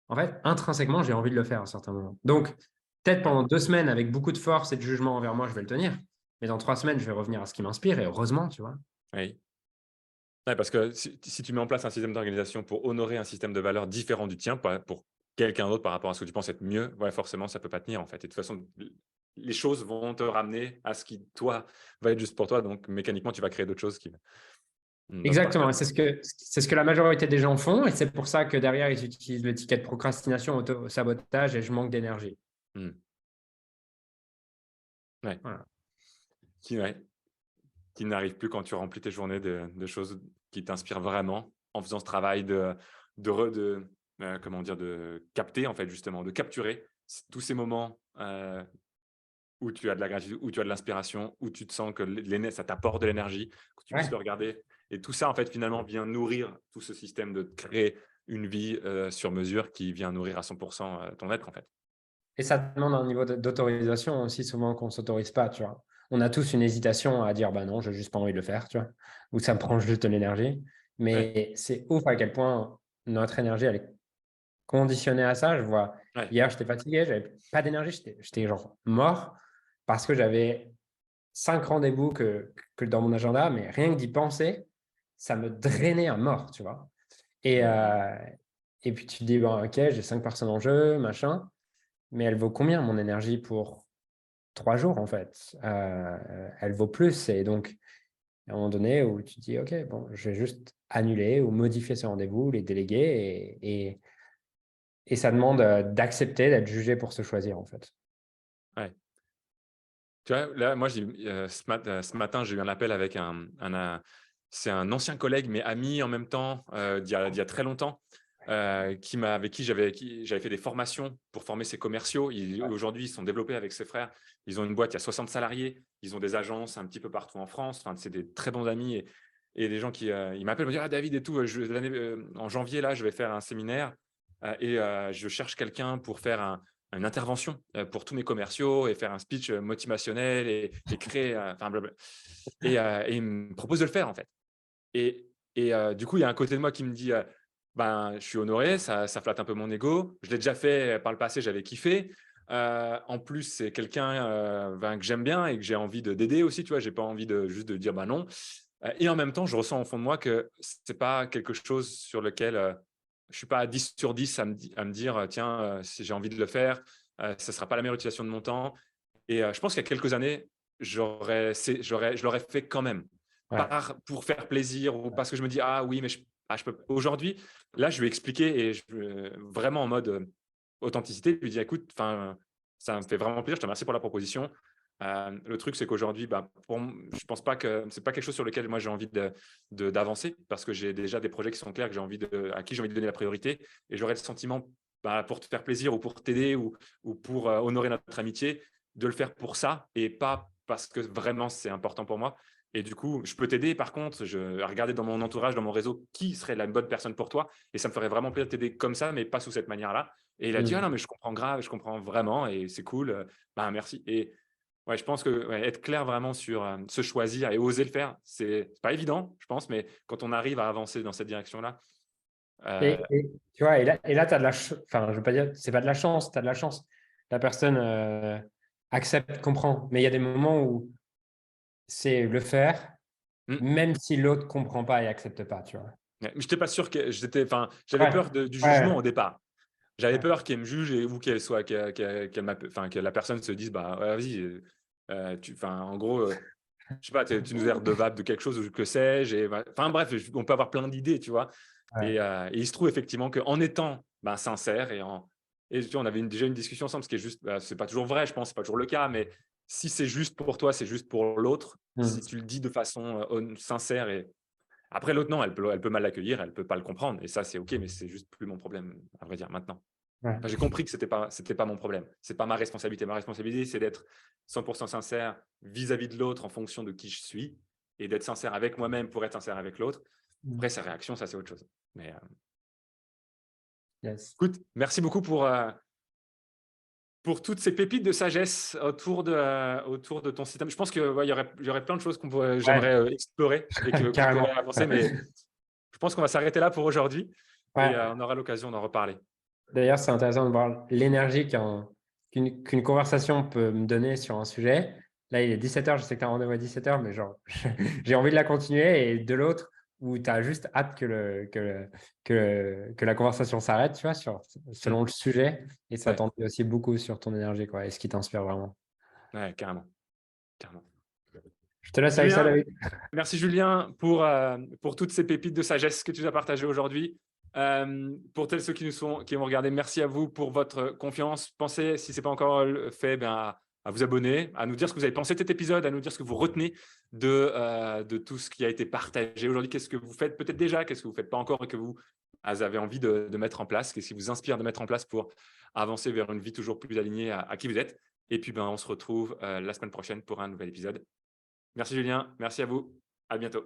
en fait, intrinsèquement, j'ai envie de le faire à un certain moment. Donc, peut-être Ouais. pendant 2 semaines, avec beaucoup de force et de jugement envers moi, je vais le tenir. Mais dans 3 semaines, je vais revenir à ce qui m'inspire et heureusement, tu vois. Oui. Ouais, parce que si tu mets en place un système d'organisation pour honorer un système de valeurs différent du tien, pour quelqu'un d'autre par rapport à ce que tu penses être mieux, ouais, forcément, ça peut pas tenir, en fait. Et de toute façon, les choses vont te ramener à ce qui, toi, va être juste pour toi. Donc, mécaniquement, tu vas créer d'autres choses qui donc Exactement. parfait. Et c'est ce que la majorité des gens font. Et c'est pour ça que derrière, ils utilisent l'étiquette procrastination, auto-sabotage et je manque d'énergie. Mmh. Ouais. Voilà. Ouais, qui n'arrive plus quand tu remplis tes journées de choses qui t'inspirent vraiment en faisant ce travail comment dire? De capter, en fait, justement, de capturer tous ces moments, où tu as de la gratitude, où tu as de l'inspiration, où tu te sens que ça t'apporte de l'énergie, que tu puisses Ouais. le regarder et tout ça, en fait, finalement, vient nourrir tout ce système de créer une vie, sur mesure qui vient nourrir à 100 ton être, en fait. Et ça demande un niveau d'autorisation aussi, souvent qu'on ne s'autorise pas, tu vois. On a tous une hésitation à dire, bah non, j'ai juste pas envie de le faire, tu vois, ou ça me prend juste de l'énergie. Ouais, Mais c'est ouf à quel point notre énergie, elle est conditionnée à ça. Je vois, ouais, hier, j'étais fatigué, j'avais pas d'énergie, j'étais genre mort parce que j'avais 5 rendez-vous que dans mon agenda, mais rien que d'y penser, ça me drainait à mort, tu vois. Et, mmh, euh, et puis tu te dis, bon, ok, j'ai 5 personnes en jeu, machin. Mais elle vaut combien mon énergie pour 3 jours en fait? Elle vaut plus. Et donc, à un moment donné où tu te dis, OK, bon, je vais juste annuler ou modifier ce rendez-vous, les déléguer. Et ça demande d'accepter d'être jugé pour se choisir en fait. ouais. Tu vois, là, moi, ce matin, j'ai eu un appel avec c'est un ancien collègue, mais ami en même temps, d'il y a très longtemps, avec qui j'avais fait des formations pour former ses commerciaux. Aujourd'hui, ils sont développés avec ses frères. Ils ont une boîte, il y a 60 salariés. Ils ont des agences un petit peu partout en France. Enfin, c'est des très bons amis. et des gens qui ils m'appellent, me disent: «Ah David et tout, en janvier là, je vais faire un séminaire je cherche quelqu'un pour faire une intervention pour tous mes commerciaux et faire un speech motivationnel et créer, enfin blabla». Et il me propose de le faire en fait. Du coup, il y a un côté de moi qui me dit, ben, je suis honoré, ça flatte un peu mon ego. Je l'ai déjà fait par le passé, j'avais kiffé. En plus, c'est quelqu'un ben, que j'aime bien et que j'ai envie d'aider aussi, tu vois. J'ai pas envie juste de dire bah non. Et en même temps, je ressens au fond de moi que c'est pas quelque chose sur lequel je suis pas à 10 sur 10 à me dire tiens, si j'ai envie de le faire, ça sera pas la meilleure utilisation de mon temps. Je pense qu'il y a quelques années, je l'aurais fait quand même Ouais. pour faire plaisir ou parce que je me dis: «Ah oui, mais je peux». Aujourd'hui, là, je lui ai expliqué vraiment en mode, authenticité, je lui dis: «Écoute, enfin, ça me fait vraiment plaisir, je te remercie pour la proposition». Le truc, c'est qu'aujourd'hui, bah, je pense pas que c'est pas quelque chose sur lequel moi j'ai envie d'avancer parce que j'ai déjà des projets qui sont clairs, à qui j'ai envie de donner la priorité et j'aurais le sentiment, bah, pour te faire plaisir ou pour t'aider ou pour, honorer notre amitié, de le faire pour ça et pas parce que vraiment c'est important pour moi. Et du coup, je peux t'aider. Par contre, à regarder dans mon entourage, dans mon réseau, qui serait la bonne personne pour toi. Et ça me ferait vraiment plaisir de t'aider comme ça, mais pas sous cette manière-là. Et il a dit: «Ah Mmh. non, mais je comprends grave, je comprends vraiment et c'est cool. Ben, merci». Et ouais, je pense que ouais, être clair vraiment sur se choisir et oser le faire, c'est pas évident, je pense, mais quand on arrive à avancer dans cette direction-là, euh, Et tu vois, et là, tu as de la enfin, je veux pas dire, c'est pas de la chance, tu as de la chance. La personne accepte, comprend. Mais il y a des moments où c'est le faire, hmm, même si l'autre comprend pas et accepte pas, tu vois. ouais, mais j'étais pas sûr que enfin, j'avais Ouais, peur du jugement ouais, au départ. J'avais ouais. peur qu'elle me juge ou qu'elle soit, enfin, que la personne se dise, bah, ouais, vas-y, enfin, en gros, je sais pas, tu nous es redevable de quelque chose ou que sais-je. Enfin, bref, on peut avoir plein d'idées, tu vois. Ouais. Et il se trouve effectivement qu'en étant ben, sincère et tu vois, on avait déjà une discussion ensemble, ce qui est juste, bah, c'est pas toujours vrai, je pense, c'est pas toujours le cas, mais si c'est juste pour toi, c'est juste pour l'autre. Mmh. Si tu le dis de façon sincère et après l'autre, non, elle peut mal l'accueillir, elle peut pas le comprendre. Et ça, c'est OK, mais c'est juste plus mon problème, à vrai dire, maintenant. Ouais. Enfin, j'ai compris que c'était pas mon problème. C'est pas ma responsabilité. Ma responsabilité, c'est d'être 100% sincère vis-à-vis de l'autre en fonction de qui je suis et d'être sincère avec moi-même pour être sincère avec l'autre. Mmh. Après, sa réaction, ça, c'est autre chose. Mais Yes. écoute, merci beaucoup pour toutes ces pépites de sagesse autour de ton système. Je pense que ouais, il y aurait plein de choses Ouais, j'aimerais explorer et qu'on carrément. pourrait avancer, mais je pense qu'on va s'arrêter là pour aujourd'hui et Ouais. on aura l'occasion d'en reparler. D'ailleurs, c'est intéressant de voir l'énergie qu'une conversation peut me donner sur un sujet. Là, il est 17h, je sais que tu as un rendez-vous à 17h, mais genre, j'ai envie de la continuer. Et de l'autre, où tu as juste hâte que la conversation s'arrête, tu vois, Hmm. selon le sujet. Et ça Ouais, t'en dit aussi beaucoup sur ton énergie, quoi, et ce qui t'inspire vraiment. ouais, carrément, carrément. Je te laisse avec ça, Julien, David. merci Julien pour toutes ces pépites de sagesse que tu nous as partagées aujourd'hui. Pour ceux qui vont regarder, merci à vous pour votre confiance. Pensez, si ce n'est pas encore fait, ben, à vous abonner, à nous dire ce que vous avez pensé de cet épisode, à nous dire ce que vous retenez de tout ce qui a été partagé aujourd'hui. Qu'est-ce que vous faites peut-être déjà, qu'est-ce que vous ne faites pas encore et que vous avez envie de mettre en place, qu'est-ce qui vous inspire de mettre en place pour avancer vers une vie toujours plus alignée à qui vous êtes. Et puis, ben, on se retrouve la semaine prochaine pour un nouvel épisode. Merci Julien, merci à vous. À bientôt.